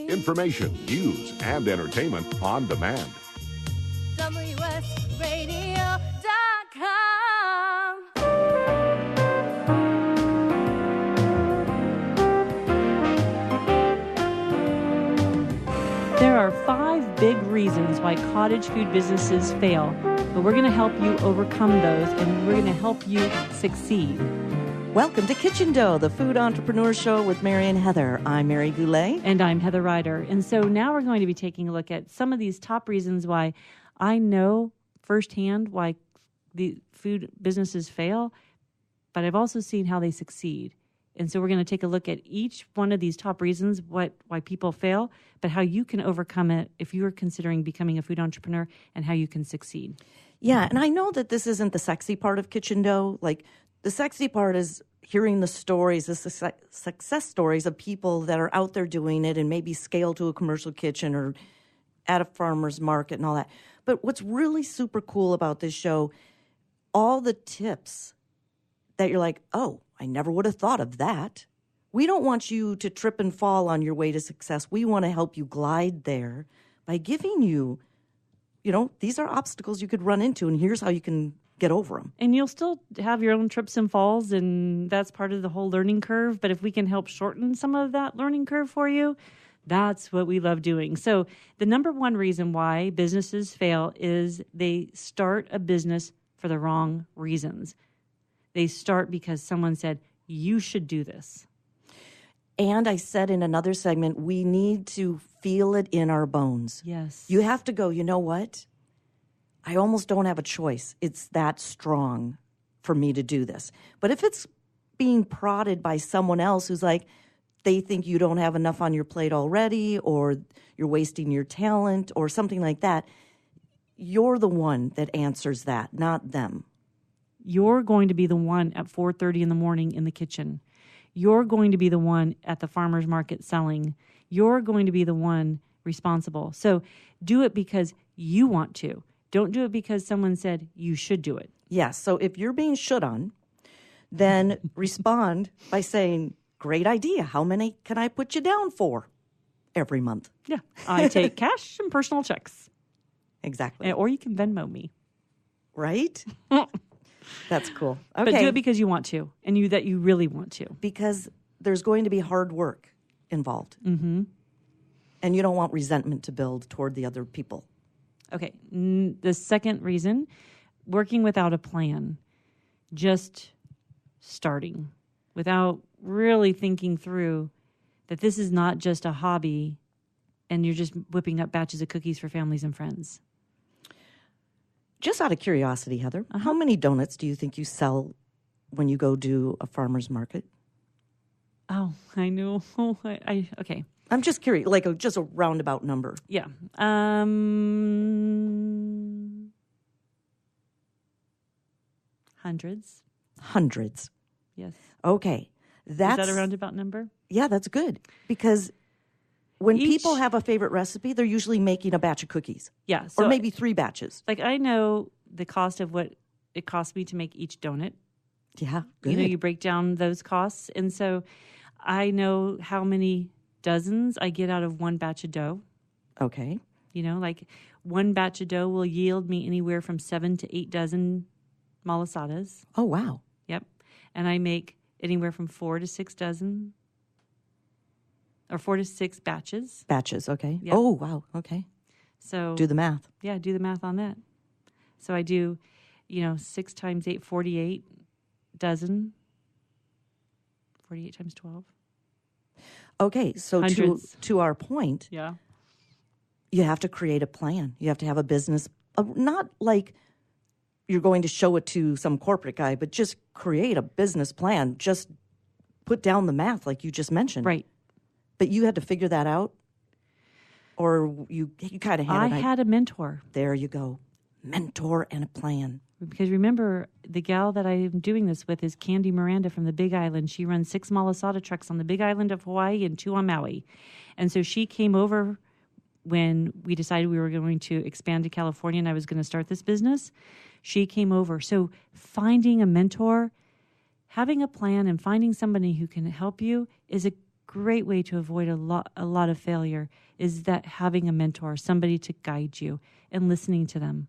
Information, news, and entertainment on demand. WSRadio.com. There are 5 big reasons why cottage food businesses fail, but we're going to help you overcome those, and we're going to help you succeed. Welcome to Kitchen Dough, the food entrepreneur show with Mary and Heather. I'm Mary Goulet. And I'm Heather Ryder. And so now we're going to be taking a look at some of these top reasons why I know firsthand why the food businesses fail, but I've also seen how they succeed. And so we're going to take a look at each one of these top reasons why people fail, but how you can overcome it if you are considering becoming a food entrepreneur and how you can succeed. Yeah, and I know that this isn't the sexy part of Kitchen Dough. Like, the sexy part is hearing the stories, the success stories of people that are out there doing it and maybe scale to a commercial kitchen or at a farmer's market and all that. But what's really super cool about this show, all the tips that you're like, oh, I never would have thought of that. We don't want you to trip and fall on your way to success. We want to help you glide there by giving you, these are obstacles you could run into, and here's how you can get over them. And you'll still have your own trips and falls, and that's part of the whole learning curve. But if we can help shorten some of that learning curve for you, that's what we love doing. So the number one reason why businesses fail is they start a business for the wrong reasons. They start because someone said, you should do this. And I said in another segment, we need to feel it in our bones. Yes. You have to go, you know what? I almost don't have a choice. It's that strong for me to do this. But if it's being prodded by someone else who's like, they think you don't have enough on your plate already, or you're wasting your talent, or something like that, you're the one that answers that, not them. You're going to be the one at 4:30 in the morning in the kitchen. You're going to be the one at the farmer's market selling. You're going to be the one responsible. So do it because you want to. Don't do it because someone said you should do it. Yes. So if you're being shit on, then respond by saying, great idea. How many can I put you down for every month? Yeah. I take cash and personal checks. Exactly. Or you can Venmo me. Right? That's cool. Okay. But do it because you want to, and that you really want to. Because there's going to be hard work involved. Mm-hmm. And you don't want resentment to build toward the other people. Okay. The second reason, working without a plan, just starting without really thinking through that this is not just a hobby and you're just whipping up batches of cookies for families and friends. Just out of curiosity, Heather, how many donuts do you think you sell when you go do a farmer's market? Oh, I know. Okay. I'm just curious, like just a roundabout number. Yeah. Hundreds. Hundreds. Yes. Okay. Is that a roundabout number? Yeah, that's good. Because when people have a favorite recipe, they're usually making a batch of cookies. Yeah. So or maybe 3 batches. Like, I know the cost of what it costs me to make each donut. Yeah, good. You break down those costs. And so I know how many dozens I get out of one batch of dough. Okay. Like one batch of dough will yield me anywhere from 7 to 8 dozen malasadas. Oh, wow. Yep. And I make anywhere from 4 to 6 dozen or 4 to 6 batches. Batches, okay. Yep. Oh, wow. Okay. So do the math. Yeah, do the math on that. So I do, 6 times 8, 48 dozen. 48 times 12. Okay, so to our point, yeah, you have to create a plan. You have to have a business, not like you're going to show it to some corporate guy, but just create a business plan. Just put down the math like you just mentioned. Right. But you had to figure that out? Or you kind of had I had a mentor. There you go. Mentor and a plan. Because remember, the gal that I'm doing this with is Candy Miranda from the Big Island. She runs 6 malasada trucks on the Big Island of Hawaii and 2 on Maui. And so she came over when we decided we were going to expand to California and I was going to start this business. She came over. So finding a mentor, having a plan and finding somebody who can help you is a great way to avoid a lot of failure is that having a mentor, somebody to guide you and listening to them.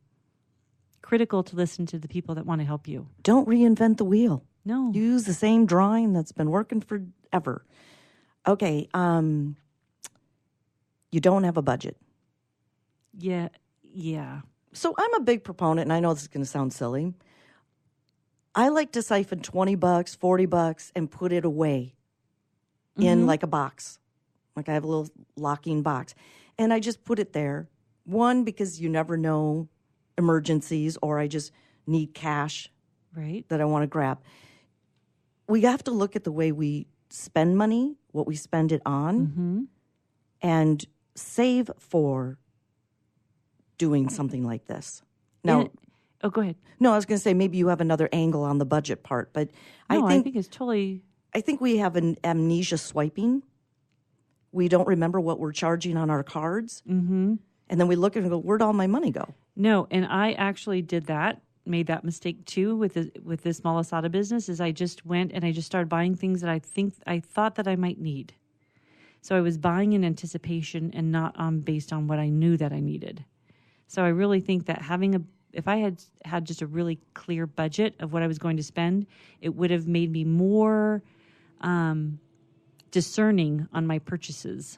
Critical to listen to the people that want to help you. Don't reinvent the wheel. No. Use the same drawing that's been working forever. Okay, you don't have a budget. Yeah. So I'm a big proponent, and I know this is going to sound silly. I like to siphon $20, $40, and put it away in like a box. Like I have a little locking box. And I just put it there. One, because you never know emergencies, or I just need cash that I want to grab. We have to look at the way we spend money, what we spend it on, and save for doing something like this. Now, go ahead. No, I was going to say maybe you have another angle on the budget part, but No, I think it's totally. I think we have an amnesia swiping. We don't remember what we're charging on our cards, and then we look and go, "Where'd all my money go?" No, and I actually did that. Made that mistake too with this malasada business. Is I just went and I just started buying things that I thought that I might need. So I was buying in anticipation and not based on what I knew that I needed. So I really think that if I had just a really clear budget of what I was going to spend, it would have made me more discerning on my purchases,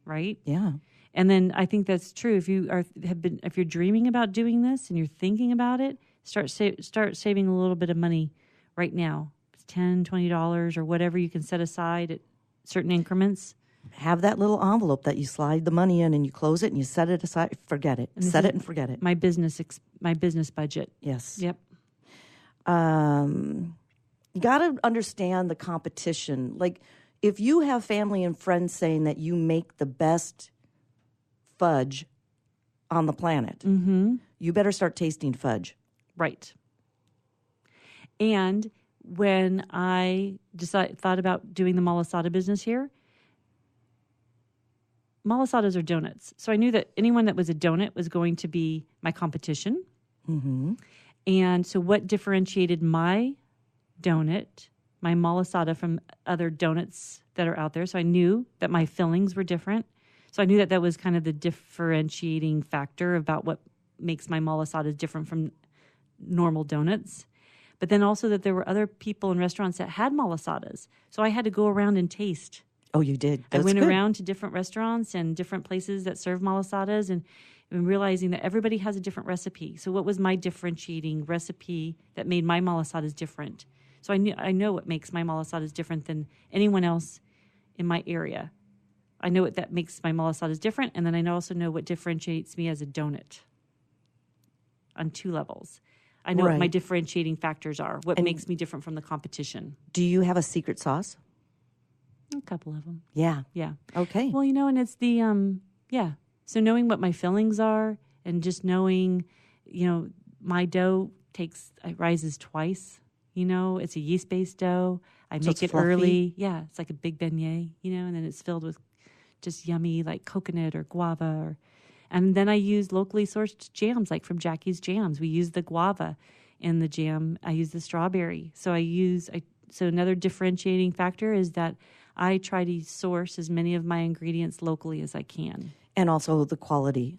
right? Yeah. And then I think that's true. If you're dreaming about doing this and you're thinking about it, start saving a little bit of money right now. It's $10, $20 or whatever you can set aside at certain increments. Have that little envelope that you slide the money in and you close it and you set it aside. Forget it. Set it and forget it. My business budget. Yes. Yep. You got to understand the competition. Like if you have family and friends saying that you make the best fudge on the planet, you better start tasting fudge. Right. And when I thought about doing the malasada business here, malasadas are donuts. So I knew that anyone that was a donut was going to be my competition. And so what differentiated my donut, my malasada, from other donuts that are out there? So I knew that my fillings were different. So I knew that was kind of the differentiating factor about what makes my malasadas different from normal donuts. But then also that there were other people in restaurants that had malasadas. So I had to go around and taste. Oh, you did? I went around to different restaurants and different places that serve malasadas and realizing that everybody has a different recipe. So what was my differentiating recipe that made my malasadas different? So I know what makes my malasadas different than anyone else in my area. I know what that makes my malasadas different, and then I also know what differentiates me as a donut on two levels. I know what my differentiating factors are, what makes me different from the competition. Do you have a secret sauce? A couple of them. Yeah. Okay. Well, and it's the, So knowing what my fillings are and just knowing, my dough rises twice. It's a yeast-based dough. I make it fluffy. early. Yeah, it's like a big beignet, and then it's filled with just yummy like coconut or guava. And then I use locally sourced jams, like from Jackie's Jams. We use the guava in the jam. I use the strawberry. So so another differentiating factor is that I try to source as many of my ingredients locally as I can. And also the quality.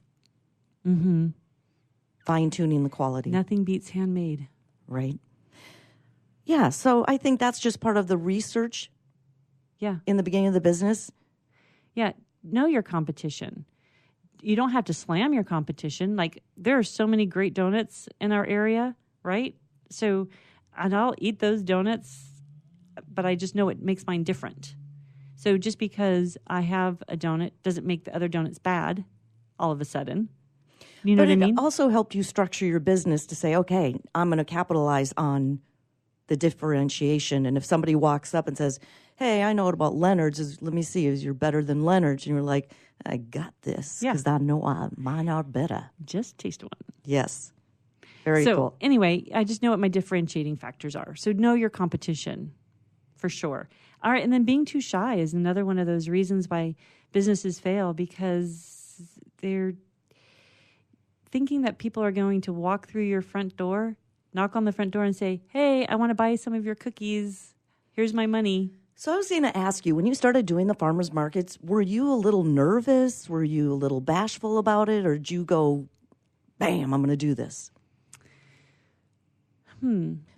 Fine-tuning the quality. Nothing beats handmade. Right. Yeah, so I think that's just part of the research in the beginning of the business. Yeah, know your competition. You don't have to slam your competition. Like, there are so many great donuts in our area, right? So, and I'll eat those donuts, but I just know it makes mine different. So just because I have a donut doesn't make the other donuts bad all of a sudden. You know what I mean? But it also helped you structure your business to say, okay, I'm going to capitalize on the differentiation. And if somebody walks up and says, hey, I know about Leonard's, let me see, you're better than Leonard's. And you're like, I got this because I know mine are better. Just taste one. Yes. Very cool. So anyway, I just know what my differentiating factors are. So know your competition for sure. All right. And then being too shy is another one of those reasons why businesses fail, because they're thinking that people are going to walk through your front door, knock on the front door and say, hey, I want to buy some of your cookies. Here's my money. So I was going to ask you, when you started doing the farmers markets, were you a little nervous? Were you a little bashful about it? Or did you go, bam, I'm going to do this?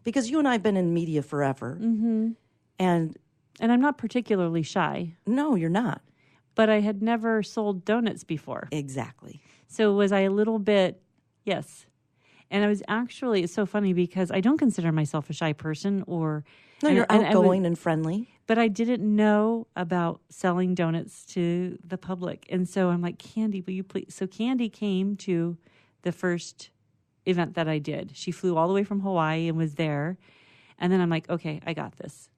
Because you and I have been in media forever. Mm-hmm. And I'm not particularly shy. No, you're not. But I had never sold donuts before. Exactly. So was I a little bit, yes. And I was actually, it's so funny because I don't consider myself a shy person or... No, you're outgoing and friendly. But I didn't know about selling donuts to the public. And so I'm like, Candy, will you please? So Candy came to the first event that I did. She flew all the way from Hawaii and was there. And then I'm like, okay, I got this.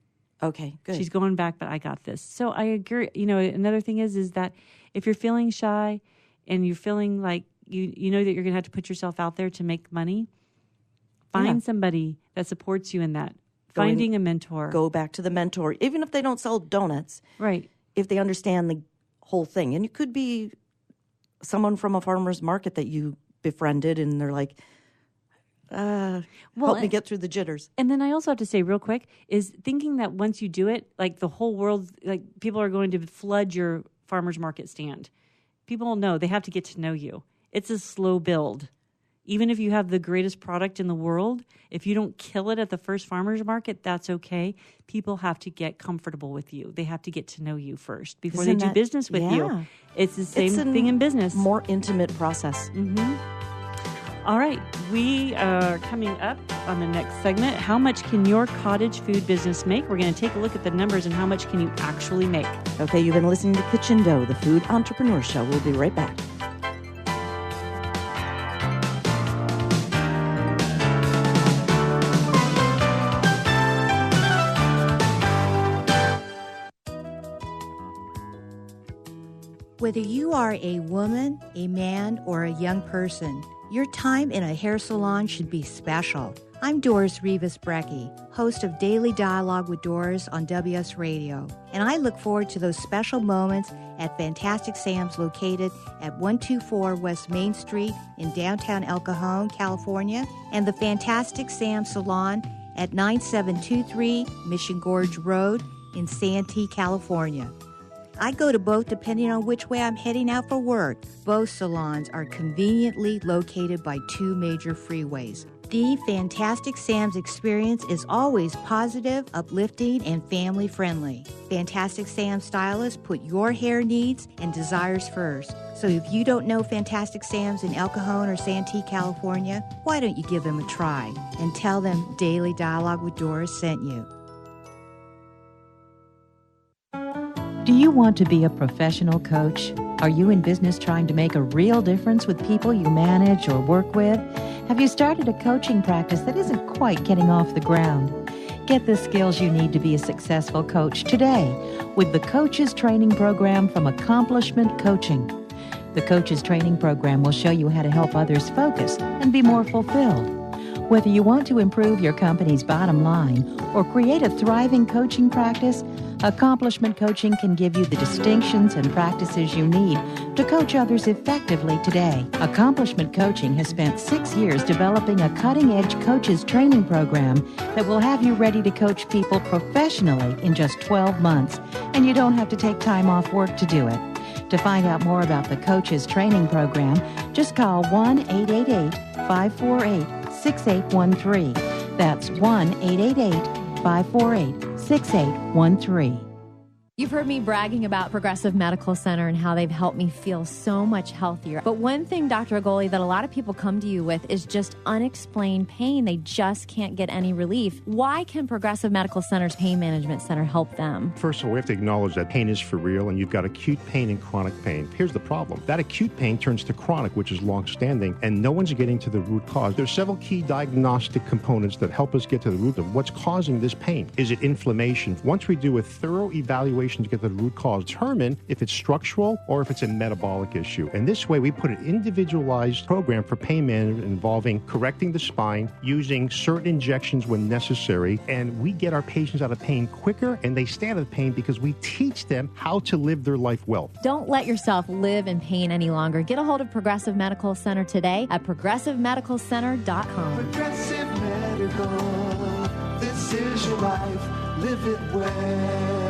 Okay, good. She's going back, but I got this. So I agree. You know, another thing is that if you're feeling shy and you're feeling like you know that you're going to have to put yourself out there to make money, find somebody that supports you in that. Finding a mentor. Go back to the mentor, even if they don't sell donuts. Right. If they understand the whole thing. And it could be someone from a farmer's market that you befriended and they're like, help me get through the jitters. And then I also have to say real quick is thinking that once you do it, like the whole world, like people are going to flood your farmer's market stand. People know they have to get to know you. It's a slow build. Even if you have the greatest product in the world, if you don't kill it at the first farmer's market, that's okay. People have to get comfortable with you. They have to get to know you first before they do business with you. It's the same thing in business. More intimate process. Mm-hmm. All right. We are coming up on the next segment. How much can your cottage food business make? We're going to take a look at the numbers and how much can you actually make. Okay, you've been listening to Kitchen Dough, the Food Entrepreneur Show. We'll be right back. Whether you are a woman, a man, or a young person, your time in a hair salon should be special. I'm Doris Rivas-Brecky, host of Daily Dialogue with Doris on WS Radio, and I look forward to those special moments at Fantastic Sam's located at 124 West Main Street in downtown El Cajon, California, and the Fantastic Sam Salon at 9723 Mission Gorge Road in Santee, California. I go to both depending on which way I'm heading out for work. Both salons are conveniently located by two major freeways. The Fantastic Sam's experience is always positive, uplifting, and family-friendly. Fantastic Sam stylists put your hair needs and desires first. So if you don't know Fantastic Sam's in El Cajon or Santee, California, why don't you give them a try and tell them Daily Dialogue with Doris sent you. Do you want to be a professional coach? Are you in business trying to make a real difference with people you manage or work with? Have you started a coaching practice that isn't quite getting off the ground? Get the skills you need to be a successful coach today with the Coaches Training Program from Accomplishment Coaching. The Coaches Training Program will show you how to help others focus and be more fulfilled. Whether you want to improve your company's bottom line or create a thriving coaching practice, Accomplishment Coaching can give you the distinctions and practices you need to coach others effectively today. Accomplishment Coaching has spent 6 years developing a cutting-edge coaches training program that will have you ready to coach people professionally in just 12 months, and you don't have to take time off work to do it. To find out more about the Coaches Training Program, just call 1-888-548-6813. That's 1-888-548-6813. You've heard me bragging about Progressive Medical Center and how they've helped me feel so much healthier. But one thing, Dr. Agoli, that a lot of people come to you with is just unexplained pain. They just can't get any relief. Why can Progressive Medical Center's Pain Management Center help them? First of all, we have to acknowledge that pain is for real, and you've got acute pain and chronic pain. Here's the problem. That acute pain turns to chronic, which is long-standing, and no one's getting to the root cause. There's several key diagnostic components that help us get to the root of what's causing this pain. Is it inflammation? Once we do a thorough evaluation to get to the root cause, determine if it's structural or if it's a metabolic issue. And this way, we put an individualized program for pain management involving correcting the spine, using certain injections when necessary, and we get our patients out of pain quicker, and they stay out of pain because we teach them how to live their life well. Don't let yourself live in pain any longer. Get a hold of Progressive Medical Center today at progressivemedicalcenter.com. Progressive Medical, this is your life, live it well.